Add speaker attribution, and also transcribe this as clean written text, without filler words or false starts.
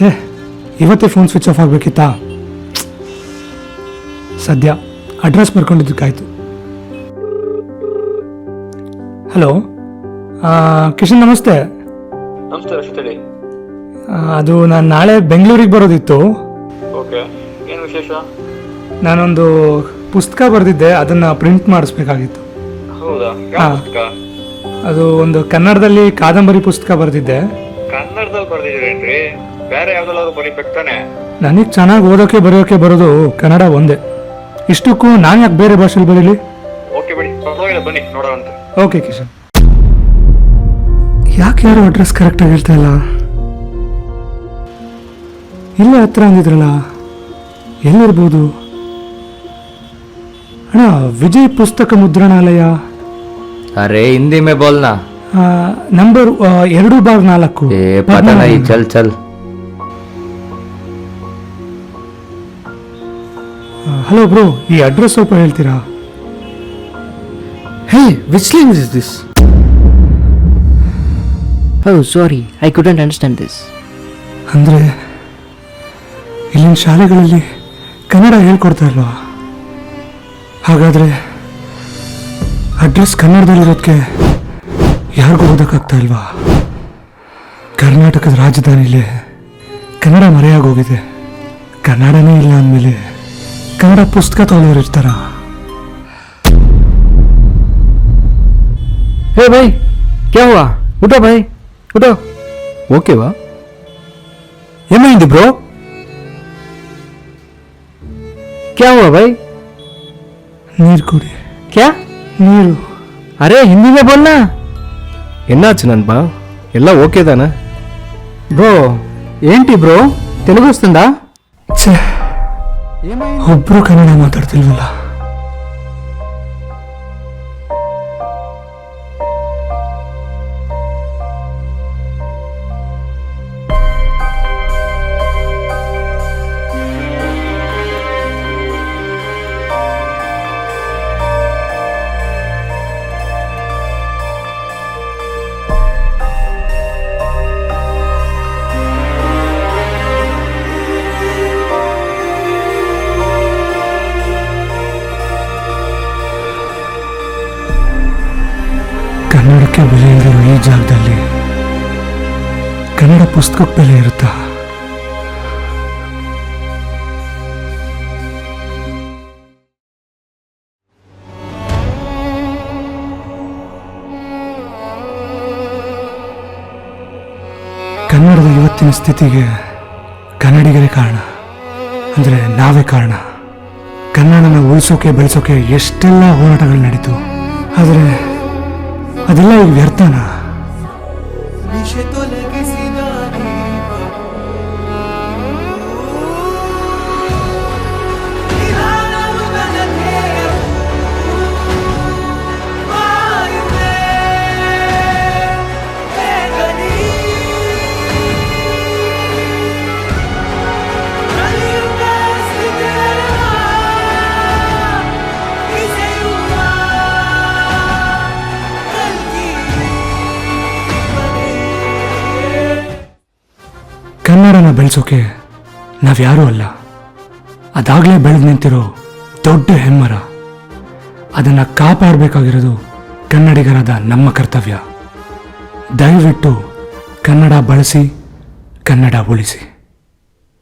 Speaker 1: ಛೇ, ಇವತ್ತೇ phone switch off ಆಗಬೇಕಿತ್ತಾ? ಸದ್ಯ ಅಡ್ರೆಸ್ ಬರ್ಕೊಂಡಿದ್ದಕ್ಕಾಯ್ತು. ಹಲೋ, ಕಿಶನ್ ನಮಸ್ತೆ.
Speaker 2: ನಮಸ್ತೆ ರಶಿತ್ ಹೇಳಿ.
Speaker 1: ಅದು ನಾನು ನಾಳೆ ಬೆಂಗಳೂರಿಗೆ ಬರೋದಿತ್ತು.
Speaker 2: ಓಕೆ, ಏನು ವಿಶೇಷ?
Speaker 1: ನಾನೊಂದು ಪುಸ್ತಕ ಬರೆದಿದ್ದೆ, ಅದನ್ನು ಪ್ರಿಂಟ್ ಮಾಡಿಸ್ಬೇಕಾಗಿತ್ತು.
Speaker 2: ಹೌದಾ?
Speaker 1: ಹಾ.
Speaker 2: ಯಾವ ಪುಸ್ತಕ?
Speaker 1: ಅದು ಒಂದು ಕನ್ನಡದಲ್ಲಿ ಕಾದಂಬರಿ ಪುಸ್ತಕ ಬರೆದಿದ್ದೆ.
Speaker 2: ಕನ್ನಡದಲ್ಲಿ ಬರ್ದಿದ್ದೀರೇನ್ರಿ? ಬೇರೆ ಯಾವ್ದಾದ್ರು ಬರೀಬೇಕು ತಾನೆ?
Speaker 1: ನನಗೆ ಚೆನ್ನಾಗಿ ಓದೋಕೆ ಬರೆಯೋಕೆ ಬರೋದು ಕನ್ನಡ ಒಂದೇ. ಇಷ್ಟಕ್ಕೂ ನಾನು ಯಾಕೆ ಬೇರೆ ಭಾಷೆಲಿ ಬರೀಲಿ?
Speaker 2: ಓಕೆ ಬಿಡಿ, ಪರವಾಗಿಲ್ಲ, ಬನ್ನಿ ನೋಡೋಣ.
Speaker 1: ಓಕೆ ಕಿಶನ್. ಯಾಕೆ ಯಾರು ಅಡ್ರೆಸ್ ಕರೆಕ್ಟಾಗಿ ಹೇಳ್ತಾ ಇಲ್ಲ? ಇಲ್ಲೇ ಹತ್ರ ಅಂದಿದ್ರಲ್ಲ, ಎಲ್ಲಿರ್ಬೋದು? ಅಣ್ಣ, ವಿಜಯ್ ಪುಸ್ತಕ ಮುದ್ರಣಾಲಯ.
Speaker 3: अरे हिंदी में बोलना.
Speaker 1: ನಂಬರ್ 2/4.
Speaker 3: ए पता नहीं, चल चल.
Speaker 1: ಹಲೋ ಬ್ರೋ, ಈ ಅಡ್ರೆಸ್ ಸ್ವಲ್ಪ ಹೇಳ್ತೀರಾ?
Speaker 4: Hey, which language is this? Oh, sorry, I couldn't understand this.
Speaker 1: ಅಂದರೆ ಇಲ್ಲಿನ ಶಾಲೆಗಳಲ್ಲಿ ಕನ್ನಡ ಹೇಳ್ಕೊಡ್ತಾ ಇಲ್ವಾ? ಹಾಗಾದರೆ ಅಡ್ರೆಸ್ ಕನ್ನಡದಲ್ಲಿರೋದಕ್ಕೆ ಯಾರಿಗೂ ಓದೋಕ್ಕಾಗ್ತಾ ಇಲ್ವಾ? ಕರ್ನಾಟಕದ ರಾಜಧಾನಿಲಿ ಕನ್ನಡ ಮರೆಯಾಗೋಗಿದೆ. ಕನ್ನಡನೇ ಇಲ್ಲ ಅಂದಮೇಲೆ ಕನ್ನಡ ಪುಸ್ತಕ ತಗೊಳ್ಳೋರು ಇರ್ತಾರ?
Speaker 4: Hey भाई, क्या हुआ? उठो भाई, उठो.
Speaker 1: ಓಕೆ ವಾ? ಏమైంది ಬ್ರೋ?
Speaker 4: क्या हुआ भाई?
Speaker 1: ನೀರು ಕುಡಿ.
Speaker 4: क्या?
Speaker 1: ನೀರು.
Speaker 4: अरे हिंदी में बोलना.
Speaker 5: ఎన్నాచు నన్బా ఎలా ఓకేదానా?
Speaker 4: బ్రో ఏంటి బ్రో, తెలుగు వస్తుందా?
Speaker 1: ಛೇ, ಒಬ್ರು ಕನ್ನಡ ಮಾತಾಡ್ತಿಲ್ವಲ್ಲ. ಕನ್ನಡಕ್ಕೆ ಬೆಲೆ ಇರೋ ಈ ಜಾಗದಲ್ಲಿ ಕನ್ನಡ ಪುಸ್ತಕಕ್ಕೆ ಬೆಲೆ ಇರುತ್ತಾ? ಕನ್ನಡದ ಇವತ್ತಿನ ಸ್ಥಿತಿಗೆ ಕನ್ನಡಿಗರೇ ಕಾರಣ, ಅಂದರೆ ನಾವೇ ಕಾರಣ. ಕನ್ನಡನ ಉಳಿಸೋಕೆ ಬೆಳೆಸೋಕೆ ಎಷ್ಟೆಲ್ಲ ಹೋರಾಟಗಳು ನಡೀತು, ಆದರೆ ಅದೆಲ್ಲ ಈಗ ವ್ಯರ್ಥನ. ಕನ್ನಡನ ಬೆಳೆಸೋಕೆ ನಾವ್ಯಾರೂ ಅಲ್ಲ, ಅದಾಗಲೇ ಬೆಳೆದು ನಿಂತಿರೋ ದೊಡ್ಡ ಹೆಮ್ಮರ. ಅದನ್ನು ಕಾಪಾಡಬೇಕಾಗಿರೋದು ಕನ್ನಡಿಗರಾದ ನಮ್ಮ ಕರ್ತವ್ಯ. ದಯವಿಟ್ಟು ಕನ್ನಡ ಬಳಸಿ, ಕನ್ನಡ ಉಳಿಸಿ.